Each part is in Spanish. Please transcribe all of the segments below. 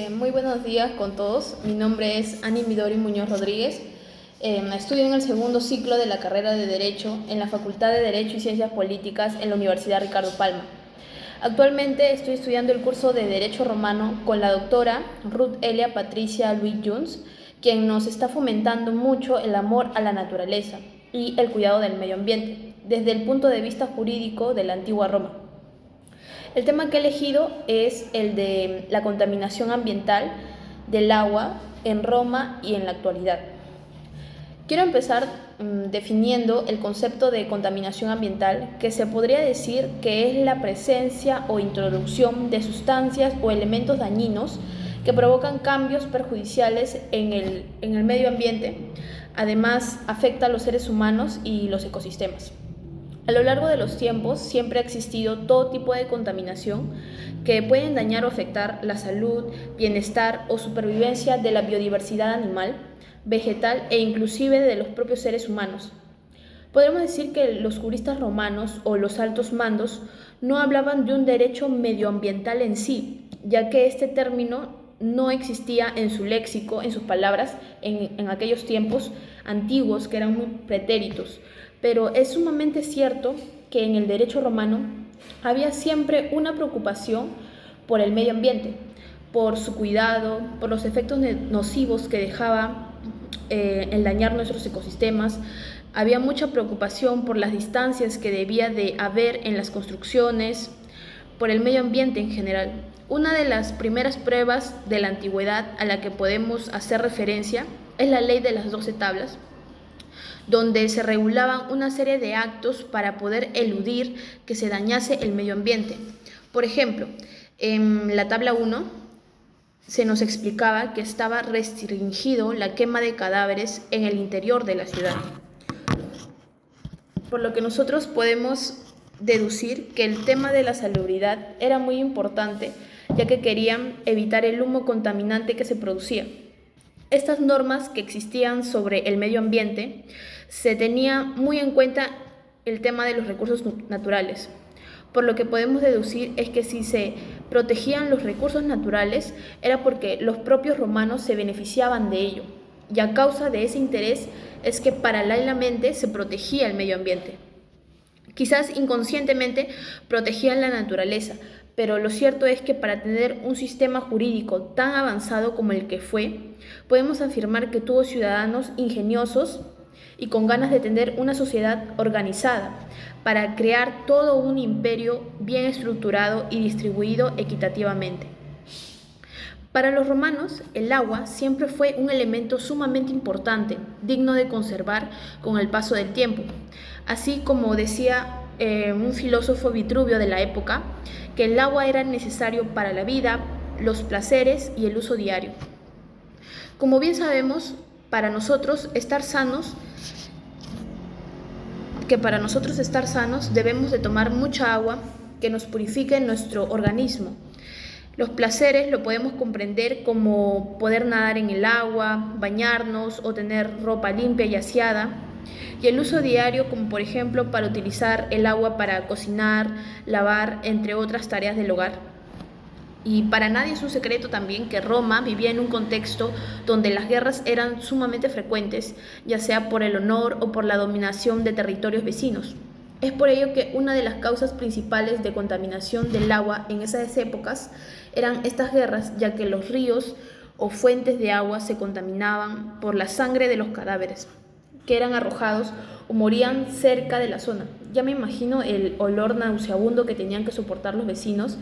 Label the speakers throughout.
Speaker 1: Muy buenos días con todos. Mi nombre es Ani Midori Muñoz Rodríguez. Estudio en el segundo ciclo de la carrera de Derecho en la Facultad de Derecho y Ciencias Políticas en la Universidad Ricardo Palma. Actualmente estoy estudiando el curso de Derecho Romano con la doctora Ruth Elia Patricia Luis Junts, quien nos está fomentando mucho el amor a la naturaleza y el cuidado del medio ambiente, desde el punto de vista jurídico de la antigua Roma. El tema que he elegido es el de la contaminación ambiental del agua en Roma y en la actualidad. Quiero empezar definiendo el concepto de contaminación ambiental, que se podría decir que es la presencia o introducción de sustancias o elementos dañinos que provocan cambios perjudiciales en el medio ambiente. Además, afecta a los seres humanos y los ecosistemas. A lo largo de los tiempos siempre ha existido todo tipo de contaminación que pueden dañar o afectar la salud, bienestar o supervivencia de la biodiversidad animal, vegetal e inclusive de los propios seres humanos. Podemos decir que los juristas romanos o los altos mandos no hablaban de un derecho medioambiental en sí, ya que este término no existía en su léxico, en sus palabras, en aquellos tiempos antiguos que eran muy pretéritos. Pero es sumamente cierto que en el derecho romano había siempre una preocupación por el medio ambiente, por su cuidado, por los efectos nocivos que dejaba el dañar nuestros ecosistemas. Había mucha preocupación por las distancias que debía de haber en las construcciones, por el medio ambiente en general. Una de las primeras pruebas de la antigüedad a la que podemos hacer referencia es la ley de las 12 tablas, donde se regulaban una serie de actos para poder eludir que se dañase el medio ambiente. Por ejemplo, en la tabla 1 se nos explicaba que estaba restringido la quema de cadáveres en el interior de la ciudad, por lo que nosotros podemos deducir que el tema de la salubridad era muy importante, ya que querían evitar el humo contaminante que se producía. Estas normas que existían sobre el medio ambiente se tenía muy en cuenta el tema de los recursos naturales, por lo que podemos deducir es que si se protegían los recursos naturales era porque los propios romanos se beneficiaban de ello, y a causa de ese interés es que paralelamente se protegía el medio ambiente. Quizás inconscientemente protegían la naturaleza, pero lo cierto es que para tener un sistema jurídico tan avanzado como el que fue, podemos afirmar que tuvo ciudadanos ingeniosos y con ganas de tener una sociedad organizada para crear todo un imperio bien estructurado y distribuido equitativamente. Para los romanos, el agua siempre fue un elemento sumamente importante, digno de conservar con el paso del tiempo. Así como decía un filósofo Vitruvio de la época, que el agua era necesario para la vida, los placeres y el uso diario. Como bien sabemos, para nosotros estar sanos debemos de tomar mucha agua que nos purifique nuestro organismo. Los placeres lo podemos comprender como poder nadar en el agua, bañarnos o tener ropa limpia y aseada. Y el uso diario, como por ejemplo para utilizar el agua para cocinar, lavar, entre otras tareas del hogar. Y para nadie es un secreto también que Roma vivía en un contexto donde las guerras eran sumamente frecuentes, ya sea por el honor o por la dominación de territorios vecinos. Es por ello que una de las causas principales de contaminación del agua en esas épocas eran estas guerras, ya que los ríos o fuentes de agua se contaminaban por la sangre de los cadáveres que eran arrojados o morían cerca de la zona. Ya me imagino el olor nauseabundo que tenían que soportar los vecinos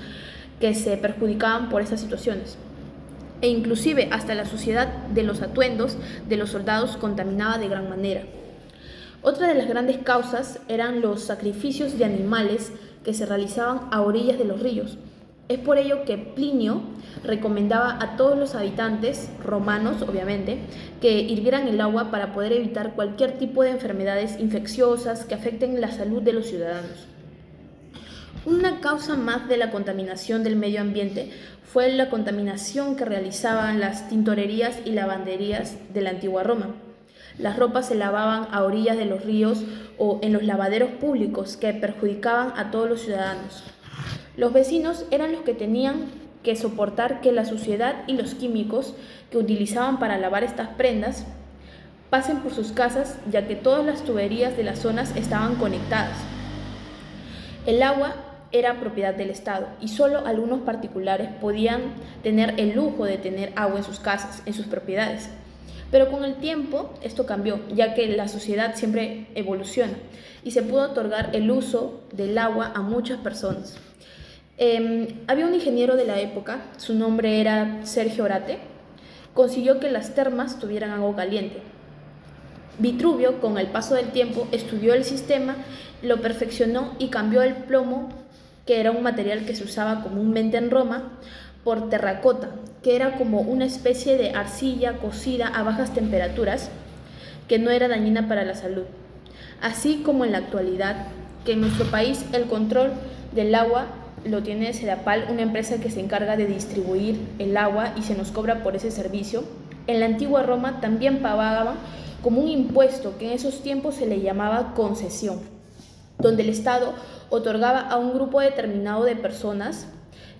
Speaker 1: que se perjudicaban por esas situaciones. E inclusive hasta la suciedad de los atuendos de los soldados contaminaba de gran manera. Otra de las grandes causas eran los sacrificios de animales que se realizaban a orillas de los ríos. Es por ello que Plinio recomendaba a todos los habitantes, romanos obviamente, que hirvieran el agua para poder evitar cualquier tipo de enfermedades infecciosas que afecten la salud de los ciudadanos. Una causa más de la contaminación del medio ambiente fue la contaminación que realizaban las tintorerías y lavanderías de la antigua Roma. Las ropas se lavaban a orillas de los ríos o en los lavaderos públicos que perjudicaban a todos los ciudadanos. Los vecinos eran los que tenían que soportar que la suciedad y los químicos que utilizaban para lavar estas prendas pasen por sus casas, ya que todas las tuberías de las zonas estaban conectadas. El agua era propiedad del Estado y solo algunos particulares podían tener el lujo de tener agua en sus casas, en sus propiedades. Pero con el tiempo esto cambió, ya que la sociedad siempre evoluciona y se pudo otorgar el uso del agua a muchas personas. Había un ingeniero de la época, su nombre era Sergio Orate, consiguió que las termas tuvieran agua caliente. Vitruvio, con el paso del tiempo, estudió el sistema, lo perfeccionó y cambió el plomo, que era un material que se usaba comúnmente en Roma, por terracota, que era como una especie de arcilla cocida a bajas temperaturas, que no era dañina para la salud. Así como en la actualidad, que en nuestro país el control del agua lo tiene Sedapal, una empresa que se encarga de distribuir el agua y se nos cobra por ese servicio. En la antigua Roma también pagaban como un impuesto que en esos tiempos se le llamaba concesión, donde el Estado otorgaba a un grupo determinado de personas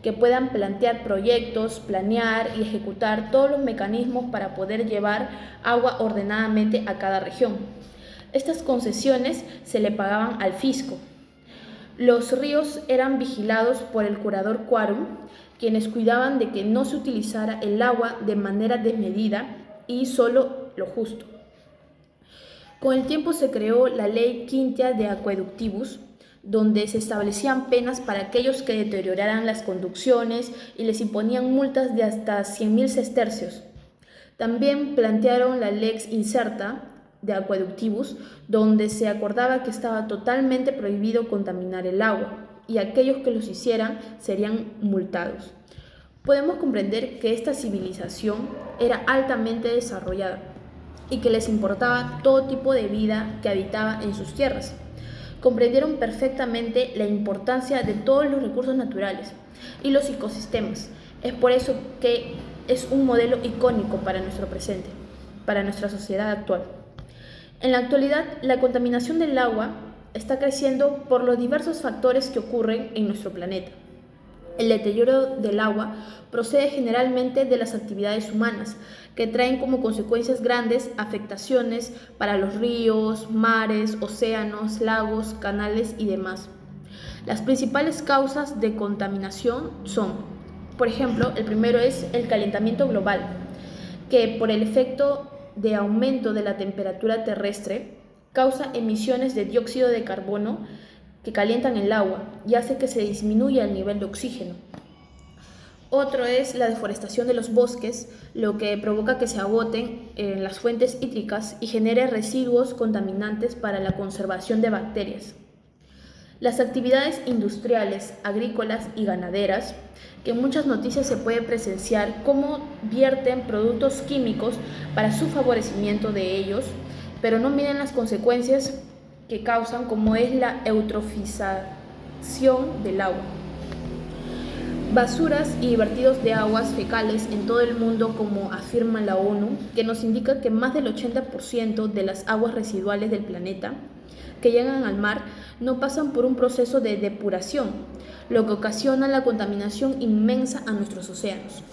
Speaker 1: que puedan plantear proyectos, planear y ejecutar todos los mecanismos para poder llevar agua ordenadamente a cada región. Estas concesiones se le pagaban al fisco. Los ríos eran vigilados por el curador quorum, quienes cuidaban de que no se utilizara el agua de manera desmedida y solo lo justo. Con el tiempo se creó la Ley Quintia de Aqueductibus, donde se establecían penas para aquellos que deterioraran las conducciones y les imponían multas de hasta 100.000 sestercios. También plantearon la Lex Incerta de Aqueductibus, donde se acordaba que estaba totalmente prohibido contaminar el agua y aquellos que los hicieran serían multados. Podemos comprender que esta civilización era altamente desarrollada y que les importaba todo tipo de vida que habitaba en sus tierras. Comprendieron perfectamente la importancia de todos los recursos naturales y los ecosistemas. Es por eso que es un modelo icónico para nuestro presente, para nuestra sociedad actual. En la actualidad, la contaminación del agua está creciendo por los diversos factores que ocurren en nuestro planeta. El deterioro del agua procede generalmente de las actividades humanas, que traen como consecuencias grandes afectaciones para los ríos, mares, océanos, lagos, canales y demás. Las principales causas de contaminación son, por ejemplo, el primero es el calentamiento global, que por el efecto de aumento de la temperatura terrestre causa emisiones de dióxido de carbono que calientan el agua y hace que se disminuya el nivel de oxígeno. Otro es la deforestación de los bosques, lo que provoca que se agoten las fuentes hídricas y genere residuos contaminantes para la conservación de bacterias. Las actividades industriales, agrícolas y ganaderas, que en muchas noticias se puede presenciar cómo vierten productos químicos para su favorecimiento de ellos, pero no miden las consecuencias que causan, como es la eutrofización del agua. Basuras y vertidos de aguas fecales en todo el mundo, como afirma la ONU, que nos indica que más del 80% de las aguas residuales del planeta que llegan al mar no pasan por un proceso de depuración, lo que ocasiona la contaminación inmensa a nuestros océanos.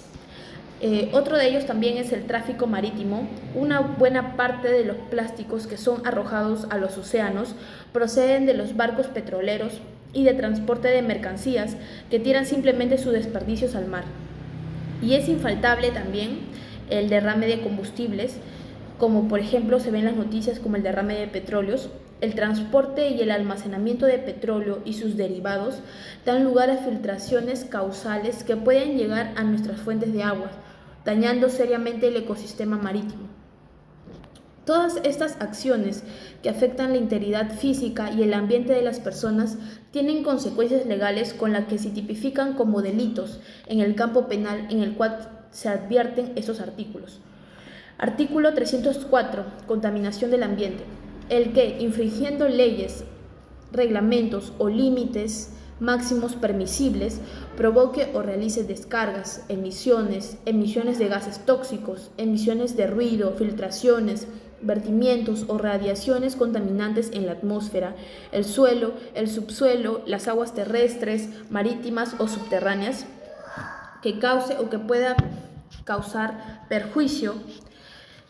Speaker 1: Otro de ellos también es el tráfico marítimo. Una buena parte de los plásticos que son arrojados a los océanos proceden de los barcos petroleros y de transporte de mercancías que tiran simplemente sus desperdicios al mar. Y es infaltable también el derrame de combustibles, como por ejemplo se ven en las noticias como el derrame de petróleos. El transporte y el almacenamiento de petróleo y sus derivados dan lugar a filtraciones causales que pueden llegar a nuestras fuentes de agua, dañando seriamente el ecosistema marítimo. Todas estas acciones que afectan la integridad física y el ambiente de las personas tienen consecuencias legales con las que se tipifican como delitos en el campo penal, en el cual se advierten estos artículos. Artículo 304. Contaminación del ambiente. El que, infringiendo leyes, reglamentos o límites máximos permisibles, provoque o realice descargas, emisiones de gases tóxicos, emisiones de ruido, filtraciones, vertimientos o radiaciones contaminantes en la atmósfera, el suelo, el subsuelo, las aguas terrestres, marítimas o subterráneas, que cause o que pueda causar perjuicio,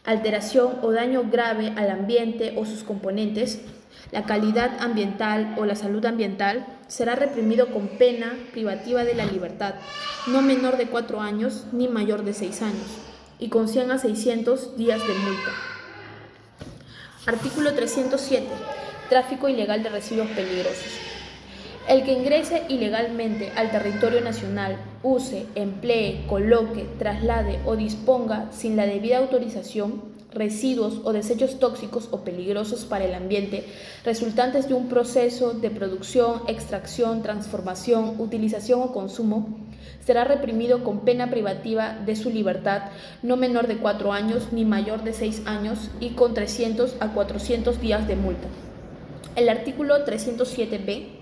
Speaker 1: alteración o daño grave al ambiente o sus componentes, la calidad ambiental o la salud ambiental, será reprimido con pena privativa de la libertad, no menor de 4 años ni mayor de 6 años, y con 100 a 600 días de multa. Artículo 307. Tráfico ilegal de residuos peligrosos. El que ingrese ilegalmente al territorio nacional, use, emplee, coloque, traslade o disponga sin la debida autorización residuos o desechos tóxicos o peligrosos para el ambiente resultantes de un proceso de producción, extracción, transformación, utilización o consumo, será reprimido con pena privativa de su libertad no menor de 4 años ni mayor de 6 años y con 300 a 400 días de multa. El artículo 307b.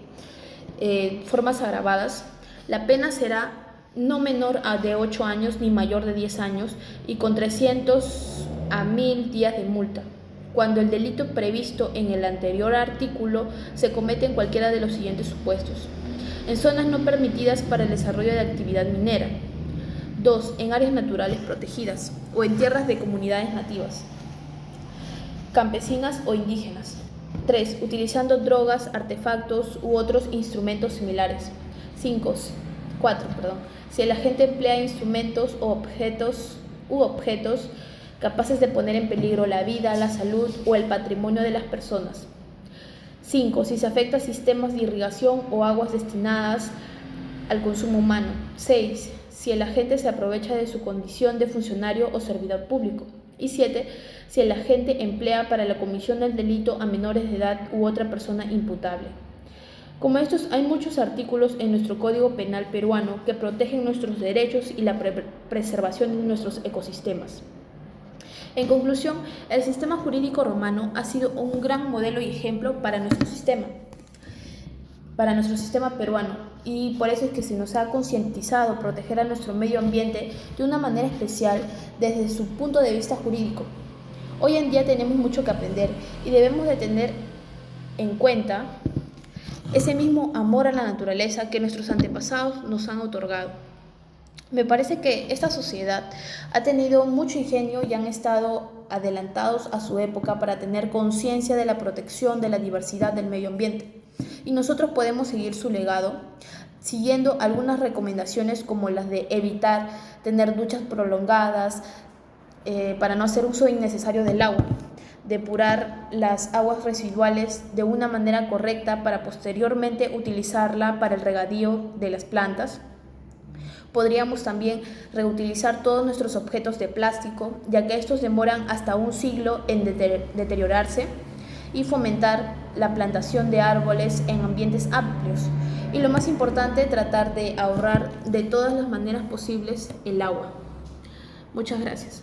Speaker 1: Formas agravadas. La pena será no menor de 8 años ni mayor de 10 años y con 300 a 1000 días de multa, cuando el delito previsto en el anterior artículo se comete en cualquiera de los siguientes supuestos: en zonas no permitidas para el desarrollo de actividad minera; 2. En áreas naturales protegidas o en tierras de comunidades nativas, campesinas o indígenas; 3. Utilizando drogas, artefactos u otros instrumentos similares. 4. Si el agente emplea instrumentos u objetos capaces de poner en peligro la vida, la salud o el patrimonio de las personas. 5. Si se afecta a sistemas de irrigación o aguas destinadas al consumo humano. 6. Si el agente se aprovecha de su condición de funcionario o servidor público. Y 7. Si el agente emplea para la comisión del delito a menores de edad u otra persona imputable. Como estos, hay muchos artículos en nuestro Código Penal peruano que protegen nuestros derechos y la preservación de nuestros ecosistemas. En conclusión, el sistema jurídico romano ha sido un gran modelo y ejemplo para nuestro sistema peruano, y por eso es que se nos ha concientizado proteger a nuestro medio ambiente de una manera especial desde su punto de vista jurídico. Hoy en día tenemos mucho que aprender y debemos de tener en cuenta ese mismo amor a la naturaleza que nuestros antepasados nos han otorgado. Me parece que esta sociedad ha tenido mucho ingenio y han estado adelantados a su época para tener conciencia de la protección de la diversidad del medio ambiente. Y nosotros podemos seguir su legado siguiendo algunas recomendaciones como las de evitar tener duchas prolongadas para no hacer uso innecesario del agua, depurar las aguas residuales de una manera correcta para posteriormente utilizarla para el regadío de las plantas. Podríamos también reutilizar todos nuestros objetos de plástico, ya que estos demoran hasta un siglo en deteriorarse, y fomentar la plantación de árboles en ambientes amplios. Y lo más importante, tratar de ahorrar de todas las maneras posibles el agua. Muchas gracias.